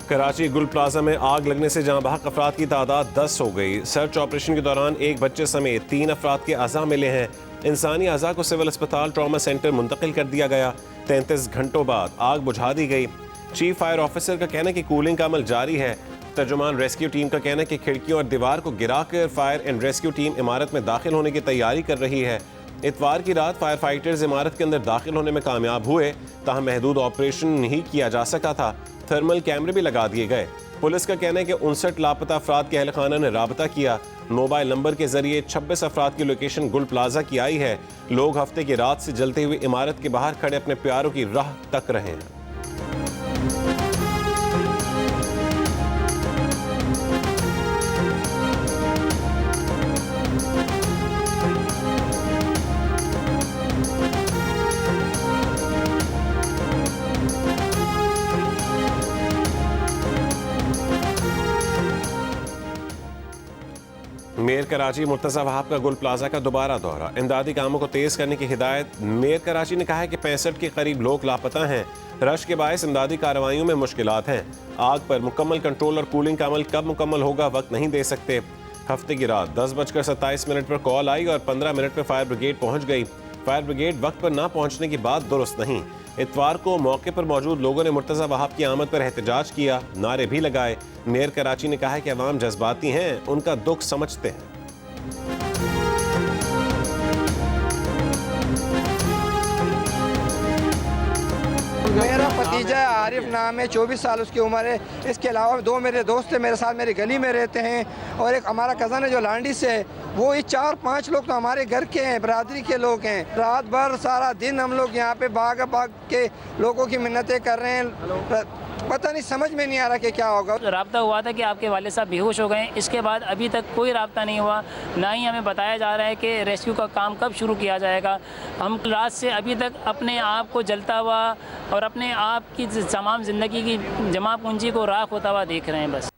कराची गुल प्लाजा में आग लगने से जहां बहक अफराद की तादाद 10 हो गई। सर्च ऑपरेशन के दौरान एक बच्चे समेत 3 अफराद के अज़ा मिले हैं। इंसानी अज़ा को सिविल अस्पताल ट्रॉमा सेंटर मुंतकिल कर दिया गया। 33 घंटों बाद आग बुझा दी गई। चीफ फायर ऑफिसर का कहना है कि कूलिंग का अमल जारी है। तर्जुमान रेस्क्यू टीम का कहना है कि खिड़कियों और दीवार को गिराकर फायर एंड रेस्क्यू टीम इमारत में दाखिल होने की तैयारी कर रही है। इतवार की रात फायर फाइटर्स इमारत के अंदर दाखिल होने में कामयाब हुए, ताहम महदूद ऑपरेशन नहीं किया जा सका था। थर्मल कैमरे भी लगा दिए गए। पुलिस का कहना है कि 59 लापता अफराद के अहल खाना ने राबता किया। मोबाइल नंबर के जरिए 26 अफराद की लोकेशन गुल प्लाजा की आई है। लोग हफ्ते की रात से जलती हुई इमारत के बाहर खड़े अपने प्यारों की राह तक रहे हैं। मेयर कराची मुर्तज़ा वहाब का गुल प्लाजा का दोबारा दौरा। इमदादी कामों को तेज करने की हिदायत। मेयर कराची ने कहा है कि 65 के करीब लोग लापता हैं। रश के बायस इमदादी कार्रवाइयों में मुश्किलात हैं। आग पर मुकम्मल कंट्रोल और कूलिंग का अमल कब मुकम्मल होगा वक्त नहीं दे सकते। हफ्ते की रात 10:27 पर कॉल आई और 15 मिनट पर फायर ब्रिगेड पहुंच गई। फायर ब्रिगेड वक्त पर ना पहुंचने की बात दुरुस्त नहीं। इतवार को मौके पर मौजूद लोगों ने मुर्तज़ा वहाब की आमद पर एहतजाज किया, नारे भी लगाए। मेयर कराची ने कहा है कि अवाम जज्बाती हैं, उनका दुख समझते हैं। मेरा भतीजा है, आरिफ नाम है, 24 साल उसकी उम्र है। इसके अलावा 2 मेरे दोस्त हैं, मेरे साथ मेरी गली में रहते हैं, और एक हमारा कज़न है जो लांडी से है। वो ये 4-5 लोग तो हमारे घर के हैं, बरादरी के लोग हैं। रात भर सारा दिन हम लोग यहाँ पे भाग के लोगों की मिन्नतें कर रहे हैं। पता नहीं, समझ में नहीं आ रहा कि क्या होगा। राब्ता हुआ था कि आपके वालिद साहब बेहोश हो गए। इसके बाद अभी तक कोई राब्ता नहीं हुआ, ना ही हमें बताया जा रहा है कि रेस्क्यू का काम कब शुरू किया जाएगा। हम रात से अभी तक अपने आप को जलता हुआ और अपने आप की तमाम ज़िंदगी की जमा पूंजी को राख होता हुआ देख रहे हैं। बस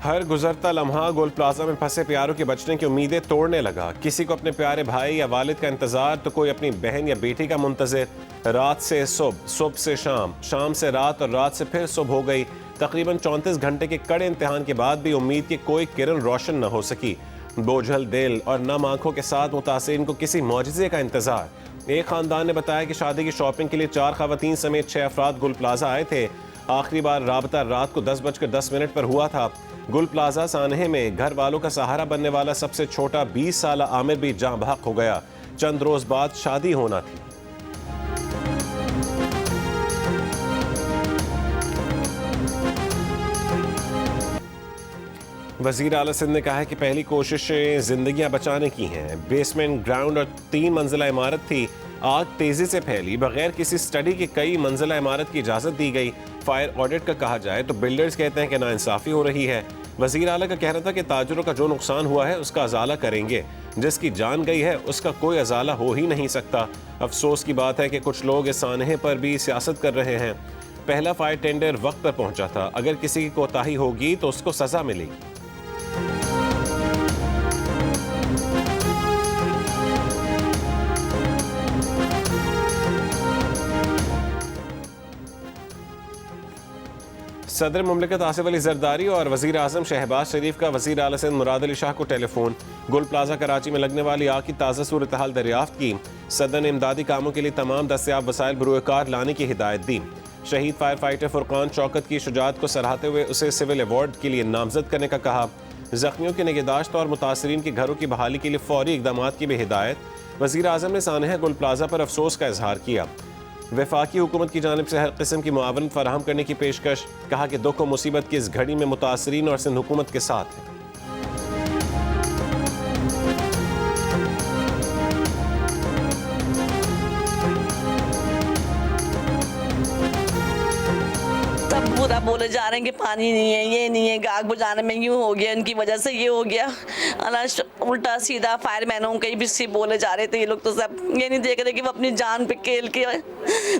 हर गुजरता लम्हा गोल प्लाजा में फंसे प्यारों के बचने की उम्मीदें तोड़ने लगा। किसी को अपने प्यारे भाई या वालिद का इंतजार, तो कोई अपनी बहन या बेटी का मुंतजर। रात से सुबह, सुबह से शाम, शाम से रात और रात से फिर सुबह हो गई। तकरीबन 34 घंटे के कड़े इम्तिहान के बाद भी उम्मीद की कोई किरण रोशन न हो सकी। बोझल दिल और नम आंखों के साथ मुतासिरीन को किसी मौजज़े का इंतजार। एक खानदान ने बताया कि शादी की शॉपिंग के लिए 4 खवातीन समेत 6 अफराद गुल प्लाजा आए थे। आखिरी बार राबता रात को 10:10 पर हुआ था। गुल प्लाजा सानहे में घर वालों का सहारा बनने वाला सबसे छोटा 20 साल आमिर भी जाँ बहक हो गया। चंद रोज बाद शादी होना थी। वज़ीर आला सिंध ने कहा है कि पहली कोशिशें जिंदगियां बचाने की हैं। बेसमेंट, ग्राउंड और 3 मंजिला इमारत थी। आग तेजी से फैली, बगैर किसी स्टडी के कई मंजिला इमारत की इजाज़त दी गई। फायर ऑडिट का कहा जाए तो बिल्डर्स कहते हैं कि नाइंसाफ़ी हो रही है। वज़ीर आला का कहना था कि ताजरों का जो नुकसान हुआ है उसका अजाला करेंगे। जिसकी जान गई है उसका कोई अजाला हो ही नहीं सकता। अफसोस की बात है कि कुछ लोग इस सानहे पर भी सियासत कर रहे हैं। पहला फायर टेंडर वक्त पर पहुंचा था। अगर किसी की कोताही होगी तो उसको सजा मिलेगी। सदर मुमलिकत आसिफ अली जरदारी और वज़ीर आज़म शहबाज शरीफ का वज़ीर आला सिंध मुराद अली शाह को टेलीफोन। गुल प्लाजा कराची में लगने वाली आग की ताज़ा सूरत हाल दरियाफ्त की। सदर ने इमदादी कामों के लिए तमाम दस्तियाब वसाइल बरूएकार लाने की हिदायत दी। शहीद फायर फाइटर फुरकान शौकत की शुजात को सराहते हुए उसे सिविल अवार्ड के लिए नामजद करने का कहा। जख्मियों की निगहदाश्त और मुतासरीन के घरों की बहाली के लिए फौरी इकदाम की भी हिदायत। वज़ीर आज़म ने सानहा गुल प्लाजा पर अफसोस का इजहार किया। वफाकी हुकूमत की जानिब से हर किस्म की मुआवनत फराहम करने की पेशकश। कहा कि दुख व मुसीबत की इस घड़ी में मुतासरीन और सिंध हुकूमत के साथ है। पूरा बोले जा रहे हैं कि पानी नहीं है, ये नहीं है, आग बुझाने में यूँ हो गया, इनकी वजह से ये हो गया। उल्टा सीधा फायरमैनों के भी सी बोले जा रहे थे। ये लोग तो सब ये नहीं देख रहे कि वो अपनी जान पे खेल के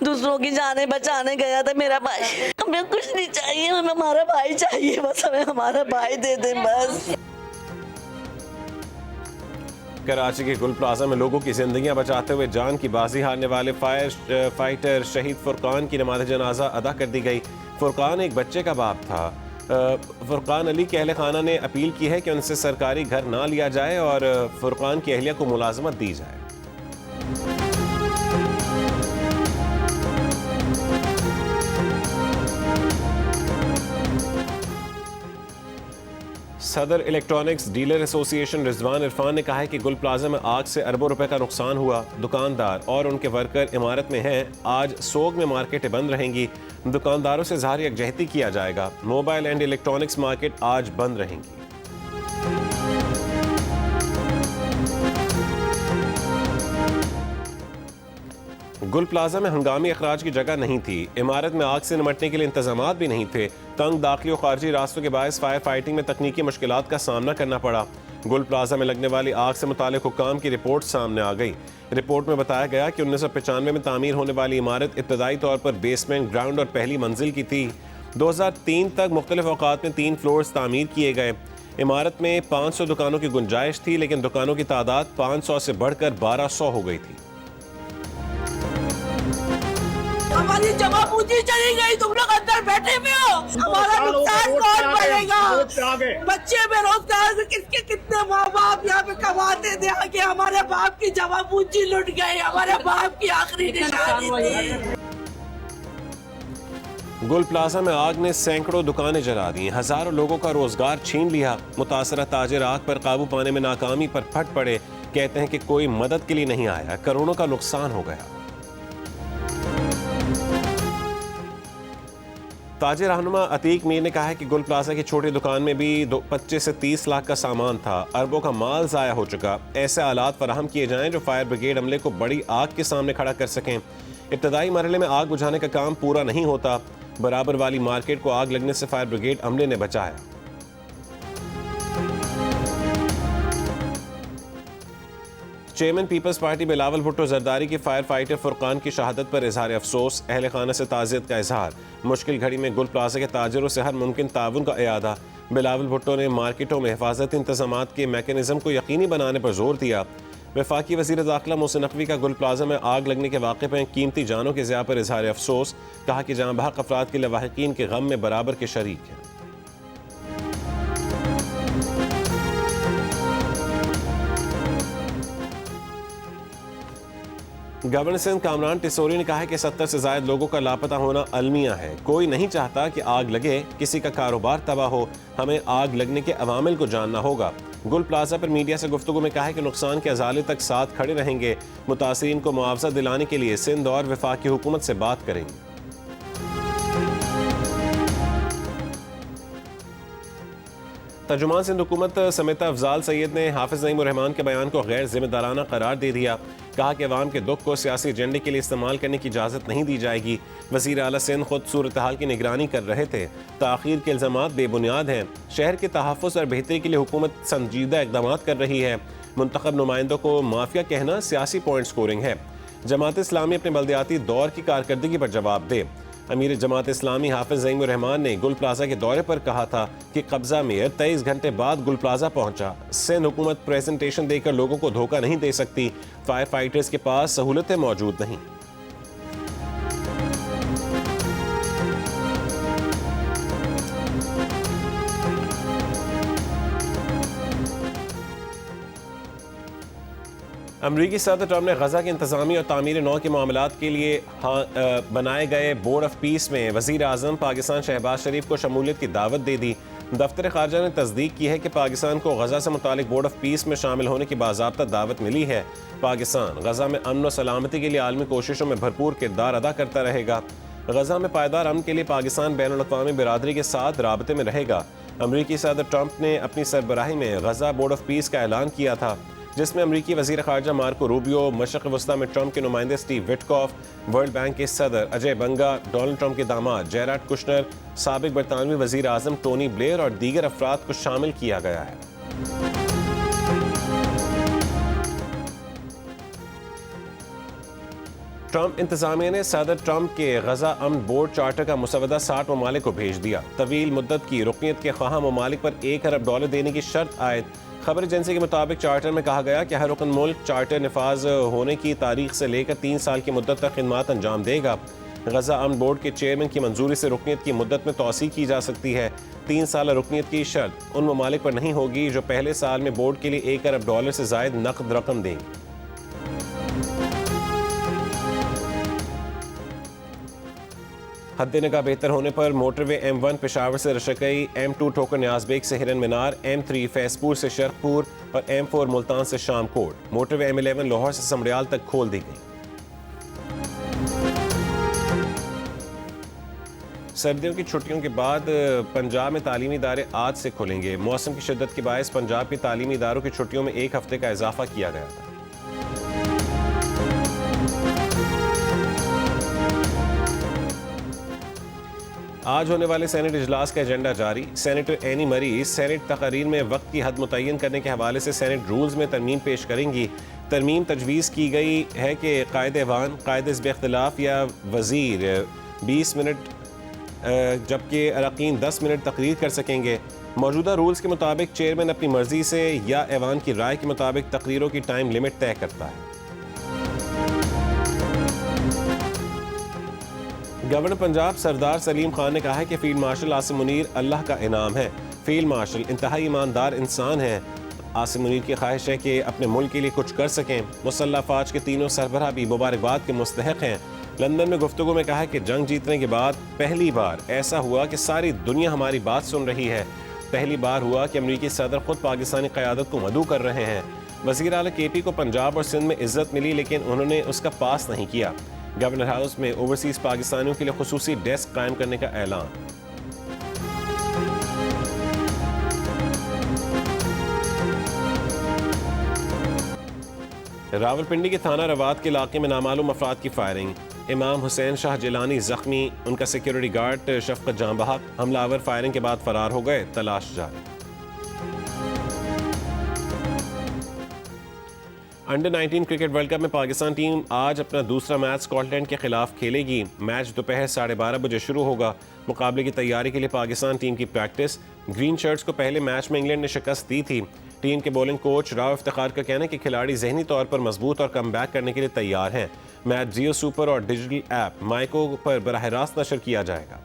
दूसरों की जानें बचाने गया था मेरा भाई। हमें कुछ नहीं चाहिए, हमें हमारा भाई चाहिए, बस हमें हमारा भाई दे दें बस। कराची के गुल प्लाजा में लोगों की जिंदगियां बचाते हुए जान की बाजी हारने वाले फायर फाइटर शहीद फुरकान की नमाज जनाजा अदा कर दी गई। फुरकान एक बच्चे का बाप था। फुरकान अली के अहले खाना ने अपील की है कि उनसे सरकारी घर ना लिया जाए और फुरकान की अहलिया को मुलाजमत दी जाए। सदर electronics dealer association Rizwan Irfan ने कहा है कि गुल प्लाजा में आग से अरबों रुपए का नुकसान हुआ। दुकानदार और उनके वर्कर इमारत में हैं। आज सोग में मार्केटें बंद रहेंगी। दुकानदारों से इजहार यकजहती किया जाएगा। मोबाइल एंड इलेक्ट्रॉनिक्स मार्केट आज बंद रहेंगी। गुल प्लाजा में हंगामी अखराज की जगह नहीं थी। इमारत में आग से निपटने के लिए इंतजामात भी नहीं थे। तंग दाखिली और खारजी रास्तों के बायस फायर फाइटिंग में तकनीकी मुश्किलात का सामना करना पड़ा। गुल प्लाजा में लगने वाली आग से मुतालिक हुक्काम की रिपोर्ट सामने आ गई। रिपोर्ट में बताया गया कि 1995 में तामीर होने वाली इमारत इब्तदाई तौर पर बेसमेंट, ग्राउंड और पहली मंजिल की थी। 2003 तक मुख्तलिफ औकात में 3 फ्लोर्स तामीर किए गए। इमारत में 500 दुकानों की गुंजाइश थी, लेकिन दुकानों की तादाद 500 से बढ़कर 1200 हो गई थी। हमारी जमा पूंजी चली गई, तुम लोग अंदर बैठे हुए हो, हमारा नुकसान कौन पड़ेगा? बच्चे बेरोजगार, किसके कितने माँ बाप यहाँ पे कमाते थे, आगे हमारे बाप की जमा पूंजी लुट गई, हमारे बाप की आखिरी निशानी थी। गुल प्लाजा में आग ने सैकड़ों दुकानें जला दी, हजारों लोगों का रोजगार छीन लिया। मुतासरा ताजिर आग पर काबू पाने में नाकामी पर फट पड़े। कहते हैं कि कोई मदद के लिए नहीं आया, करोड़ों का नुकसान हो गया। ताजिर रहनुमा अतीक मीर ने कहा है कि गुल प्लाजा की छोटी दुकान में भी 25 से 30 लाख का सामान था। अरबों का माल जाया हो चुका। ऐसे आलात फराहम किए जाएं जो फायर ब्रिगेड अमले को बड़ी आग के सामने खड़ा कर सकें। इब्तदाई मरहले में आग बुझाने का काम पूरा नहीं होता। बराबर वाली मार्केट को आग लगने से फायर ब्रिगेड अमले ने बचाया। चेयरमैन पीपल्स पार्टी बिलावल भुट्टो जरदारी के फायर फाइटर फुरकान की शहादत पर इजहार अफसोस। अहले खाना से ताज़ियत का इजहार। मुश्किल घड़ी में गुल प्लाजा के ताजरों से हर मुमकिन ताउन का इरादा। बिलावल भुट्टो ने मार्केटों में हिफाजती इंतजामात के मैकेनिज्म को यकीनी बनाने पर जोर दिया। वफाकी वज़ीर दाखिला मोहसिन नकवी का गुल प्लाजा में आग लगने के वाक़े पर कीमती जानों के ज़िया पर इजहार अफसोस। कहा कि जहाँ बहक अफराद के लवाहिकीन के गम में बराबर के शरीक हैं। गवर्नर सिंध कामरान टिसोरी ने कहा है कि 70 से ज़ायद लोगों का लापता होना अलमिया है। कोई नहीं चाहता कि आग लगे, किसी का कारोबार तबाह हो। हमें आग लगने के अवामिल को जानना होगा। गुल प्लाजा पर मीडिया से गुफ्तगू में कहा है कि नुकसान के अजाले तक साथ खड़े रहेंगे। मुतासिरीन को मुआवजा दिलाने के लिए सिंध और वफाकी हुकूमत से बात करेंगे। तर्जुमान सिंध हुकूमत समेत अफजाल सैयद ने हाफिज नईम रहमान के बयान को गैर जिम्मेदाराना करार दे दिया। कहा कि अवाम के दुख को सियासी एजेंडे के लिए इस्तेमाल करने की इजाज़त नहीं दी जाएगी। वज़ीर आला सिंध खुद सूरत हाल की निगरानी कर रहे थे। ताख़ीर के इल्ज़ामात बेबुनियाद हैं। शहर के तहफ़्फ़ुज़ और बेहतरी के लिए हुकूमत संजीदा इक़दाम कर रही है। मुंतखब नुमाइंदों को माफिया कहना सियासी पॉइंट स्कोरिंग है। जमात इस्लामी अपने बल्दियाती दौर की कारकर्दगी पर जवाब दे। अमीर जमात इस्लामी हाफिज नईम रहमान ने गुल प्लाजा के दौरे पर कहा था कि कब्जा मेयर 23 घंटे बाद गुल प्लाजा पहुंचा। सिंध हुकूमत प्रेजेंटेशन देकर लोगों को धोखा नहीं दे सकती। फायर फाइटर्स के पास सहूलतें मौजूद नहीं। अमरीकी सदर ट्रंप ने गजा की इंतजामी और तामीर नौ के मामलात के लिए बनाए गए बोर्ड ऑफ पीस में वज़ीर आज़म पाकिस्तान शहबाज शरीफ को शमूलियत की दावत दे दी। दफ्तर ख़ारजा ने तस्दीक की है कि पाकिस्तान को गजा से मुतालिक बोर्ड ऑफ पीस में शामिल होने की बाज़ाब्ता दावत मिली है। पाकिस्तान गजा में अमन और सलामती के लिए आलमी कोशिशों में भरपूर किरदार अदा करता रहेगा। गजा में पायदार अमन के लिए पाकिस्तान बैनुल-अक़वामी बिरादरी के साथ राबते में रहेगा। अमरीकी सदर ट्रंप ने अपनी सरबराही में गजा बोर्ड ऑफ पीस का ऐलान किया था, जिसमें अमरीकी वज़ीर ख़ारजा मार्को रूबियो, मशरक़ वस्ता में ट्रंप के नुमाइंदे स्टीव विटकॉफ, वर्ल्ड बैंक के सदर अजय बंगा, डोनाल्ड ट्रंप के दामाद जेराड कुशनर, साबिक़ बरतानवी वज़ीर आज़म टोनी ब्लेयर और दीगर अफराद को शामिल किया गया है। ट्रंप इंतजामिया ने सदर ट्रंप के गजा अमन बोर्ड चार्टर का मुसवदा 60 ममालिक को भेज दिया। तवील मुद्दत की रुकनीत के ख्वाह ममालिक पर $1 अरब देने की शर्त आयद। खबर एजेंसी के मुताबिक चार्टर में कहा गया कि हर रुकन मुल्क चार्टर नफाज होने की तारीख से लेकर 3 साल की मुद्दत तक खिदमात अंजाम देगा। गजा अमन बोर्ड के चेयरमैन की मंजूरी से रुकनीत की मुद्दत में तोसी की जा सकती है। 3 साल रुकनीत की शर्त उन ममालिक पर नहीं होगी जो पहले साल में बोर्ड के लिए $1 अरब से जायद नकद रकम देंगे। हद निगाह बेहतर होने पर मोटरवे M1 पेशावर से रशकई, M2 ठोकर न्याज़बेग से हिरन मीनार, M3 फैसपुर से शरखपुर और M4 मुल्तान से शामकोट, मोटरवे M11 लाहौर से समड़ियाल तक खोल दी गई। सर्दियों की छुट्टियों के बाद पंजाब में तालीमी इदारे आज से खुलेंगे। मौसम की शिद्दत के बायस पंजाब के तालीमी इदारों की छुट्टियों में 1 हफ्ते का इजाफा किया गया था। आज होने वाले सेनेट इजलास का एजेंडा जारी। सेनेटर एनी मरी सेनेट तकरीर में वक्त की हद मुतय्यन करने के हवाले से सेनेट रूल्स में तरमीम पेश करेंगी। तरमीम तजवीज़ की गई है कि कायदे-ए-वान, कायदे-इज़्ब-इख्तिलाफ़ या वज़ीर 20 मिनट जबकि अरकान 10 मिनट तकरीर कर सकेंगे। मौजूदा रूल्स के मुताबिक चेयरमैन अपनी मर्जी से या ऐवान की राय के मुताबिक तकरीरों की टाइम लिमिट तय करता है। गवर्नर पंजाब सरदार सलीम खान ने कहा है कि फील्ड मार्शल आसिम मुनीर अल्लाह का इनाम है। फील्ड मार्शल इंतहाई ईमानदार इंसान है। आसिम मुनीर की ख्वाहिश है कि अपने मुल्क के लिए कुछ कर सकें। मुसल्लह फ़ौज के तीनों सरबराह भी मुबारकबाद के मुस्तहक हैं। लंदन में गुफ्तगू में कहा कि जंग जीतने के बाद पहली बार ऐसा हुआ कि सारी दुनिया हमारी बात सुन रही है। पहली बार हुआ कि अमरीकी सदर खुद पाकिस्तानी क़यादत को मदऊ कर रहे हैं। वज़ीर आला KP को पंजाब और सिंध में इज्जत मिली, लेकिन उन्होंने उसका पास नहीं किया। गवर्नर हाउस में ओवरसीज़ पाकिस्तानियों के लिए खुसूसी डेस्क कायम करने का ऐलान। रावलपिंडी के थाना रवात के इलाके में नामालूम अफराद की फायरिंग। इमाम हुसैन शाह जिलानी जख्मी, उनका सिक्योरिटी गार्ड शफकत जां बहक। हमलावर फायरिंग के बाद फरार हो गए, तलाश जारी। अंडर 19 क्रिकेट वर्ल्ड कप में पाकिस्तान टीम आज अपना दूसरा मैच स्कॉटलैंड के खिलाफ खेलेगी। मैच दोपहर 12:30 बजे शुरू होगा। मुकाबले की तैयारी के लिए पाकिस्तान टीम की प्रैक्टिस। ग्रीन शर्ट्स को पहले मैच में इंग्लैंड ने शिकस्त दी थी। टीम के बॉलिंग कोच राव इफ्तिखार का कहना है कि खिलाड़ी जहनी तौर पर मजबूत और कम बैक करने के लिए तैयार हैं। मैच जियो सुपर और डिजिटल ऐप माइको पर बराह रास्त नशर किया जाएगा।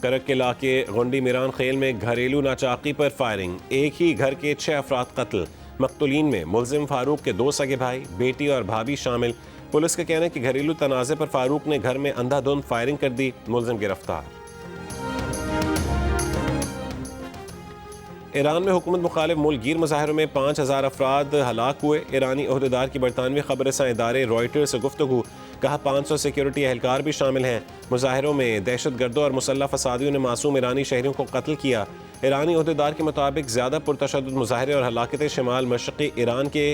करक के इलाके गुंडी मीरान खेल में घरेलू नाचाकी पर फायरिंग। एक ही घर के 6 अफराद कत्ल। मकतूलीन में मुलजिम फारूक के 2 सगे भाई, बेटी और भाभी शामिल। पुलिस का कहना है कि घरेलू तनाज़े पर फारूक ने घर में अंधाधुंध फायरिंग कर दी। मुलजिम गिरफ्तार। ईरान में हुकूमत मुखालिफ मुल्कगीर मुजाहरों में 5000 अफराद हलाक हुए। ईरानी ओहदेदार की बरतानवी खबरसां इदारे रॉयटर्स से गुफ्तगू। कहा 500 सिक्योरिटी एहलकार भी शामिल हैं। मुजाहरों में दहशतगर्दों और मुसल्लह फसादियों ने मासूम ईरानी शहरियों को कत्ल किया। ईरानी ओहदेदार के मुताबिक ज़्यादा पुरतशद्दुद मुजाहरे और हलाकतें शिमाल मशरक़ी ईरान के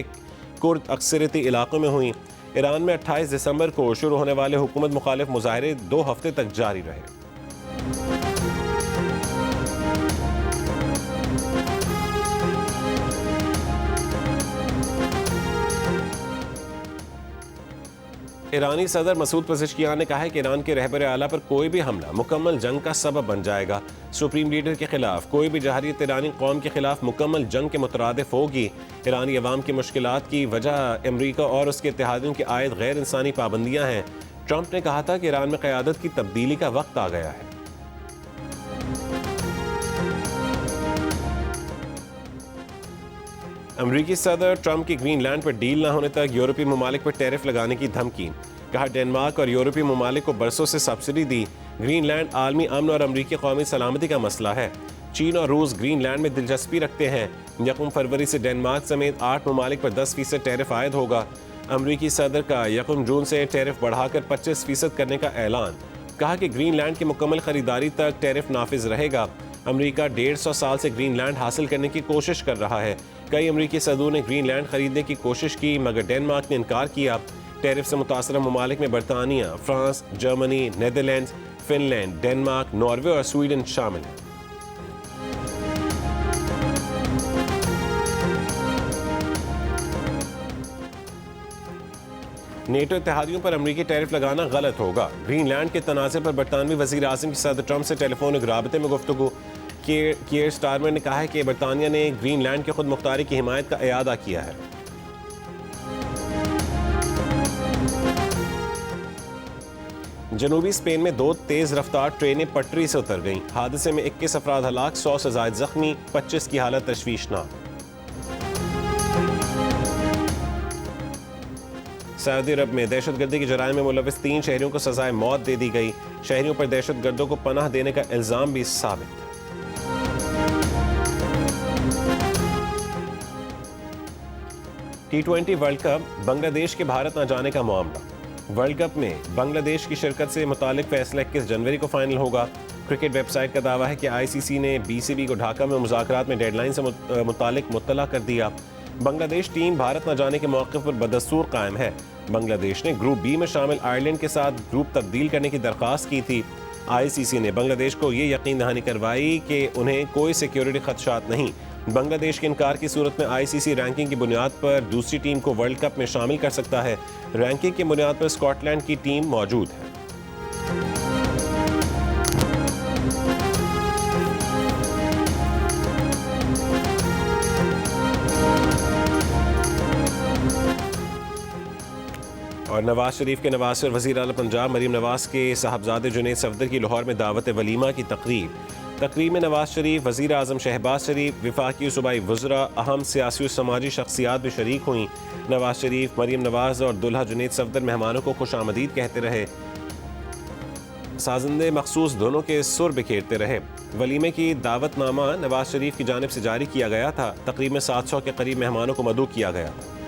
कुर्द अक्सरियती इलाकों में हुई। ईरान में 28 दिसंबर को शुरू होने वाले हुकूमत मुखालिफ मुजाहरे 2 हफ्ते तक जारी रहे। ईरानी सदर मसूद पज़ेश्कियान ने कहा है कि ईरान के रहबर आला पर कोई भी हमला मुकम्मल जंग का सबब बन जाएगा। सुप्रीम लीडर के खिलाफ कोई भी जहारियत ईरानी कौम के खिलाफ मुकम्मल जंग के मुतरादिफ होगी। ईरानी अवाम की मुश्किलात की वजह अमरीका और उसके इत्तेहादियों की आयद गैर इंसानी पाबंदियाँ हैं। ट्रंप ने कहा था कि ईरान में क़यादत की तब्दीली का वक्त आ गया है। अमरीकी सदर ट्रंप की ग्रीनलैंड पर डील न होने तक यूरोपीय ममालिक पर टैरिफ लगाने की धमकी। कहा डेनमार्क और यूरोपीय ममालिक को बरसों से सब्सिडी दी। ग्रीनलैंड आलमी अमन और अमरीकी कौमी सलामती का मसला है। चीन और रूस ग्रीनलैंड में दिलचस्पी रखते हैं। 1 फरवरी से डेनमार्क समेत 8 ममालिक पर 10% टैरिफ आयद होगा। अमरीकी सदर का 1 जून से टैरिफ बढ़ाकर 25% करने का ऐलान। कहा कि ग्रीनलैंड की मुकम्मल खरीदारी तक टैरिफ नाफिज रहेगा। अमरीका 150 साल से ग्रीनलैंड हासिल करने की कोशिश कर रहा है। कई अमरीकी सदूर ने ग्रीनलैंड खरीदने की कोशिश की, मगर डेनमार्क ने इनकार किया। टैरिफ से मुतासरा ममालिक में बरतानिया, France, Germany, Netherland, Finland, Denmark, Norway और स्वीडन शामिल हैं। नेटो इत्तेहादियों पर अमरीकी टैरिफ लगाना गलत होगा। ग्रीनलैंड के तनाज़े पर बरतानवी वज़ीर आज़म की सदर ट्रंप से टेलीफोनिक राबते में गुफ्तगू। कियर स्टारमर ने कहा है कि बरतानिया ने ग्रीनलैंड की खुद मुख्तारी की हिमायत का इयादा किया है। जनूबी स्पेन में 2 तेज़ रफ्तार ट्रेनें पटरी से उतर गईं। हादसे में 21 अफराद हलाक, 100 से ज़ायद जख्मी, 25 की हालत तशवीशनाक। सऊदी अरब में दहशतगर्दी के जराइम में मुलविस 3 शहरियों को सजाए मौत दे दी गई। शहरियों पर दहशतगर्दों को पनाह देने का इल्जाम भी साबित। T20 वर्ल्ड कप, बांग्लादेश के भारत न जाने का मामला। वर्ल्ड कप में बांग्लादेश की शिरकत से मुतालिक फैसला 21 जनवरी को फाइनल होगा। क्रिकेट वेबसाइट का दावा है कि ICC ने BCB को ढाका में मुज़ाकरात में डेडलाइन से मुतालिक मुत्तला कर दिया। बांग्लादेश टीम भारत न जाने के मौके पर बदस्तूर कायम है। बांग्लादेश ने ग्रुप बी में शामिल आयरलैंड के साथ ग्रुप तब्दील करने की दरख्वास्त की थी। ICC ने बांग्लादेश को ये यकीन दहानी करवाई कि उन्हें कोई सिक्योरिटी खदशात नहीं। बांग्लादेश के इनकार की सूरत में ICC रैंकिंग की बुनियाद पर दूसरी टीम को वर्ल्ड कप में शामिल कर सकता है। रैंकिंग की बुनियाद पर स्कॉटलैंड की टीम मौजूद है। और नवाज शरीफ के नवासे और वज़ीर आला पंजाब मरीम नवाज के साहबजादे जुनैद सफदर की लाहौर में दावत वलीमा की तकरीब में नवाज शरीफ, वज़ीर आज़म शहबाज शरीफ, विफाकी सूबाई वज़रा, अहम सियासी और समाजी शख्सियात भी शरीक हुई। नवाज शरीफ, मरीम नवाज और दुल्हा जुनैद सफदर मेहमानों को खुशामदीद कहते रहे। साजिंदे मखसूस दोनों के सुर बिखेरते रहे। वलीमे की दावतनामा नवाज शरीफ की जानिब से जारी किया गया था। तकरीब में 700 के करीब मेहमानों को मदऊ किया गया था।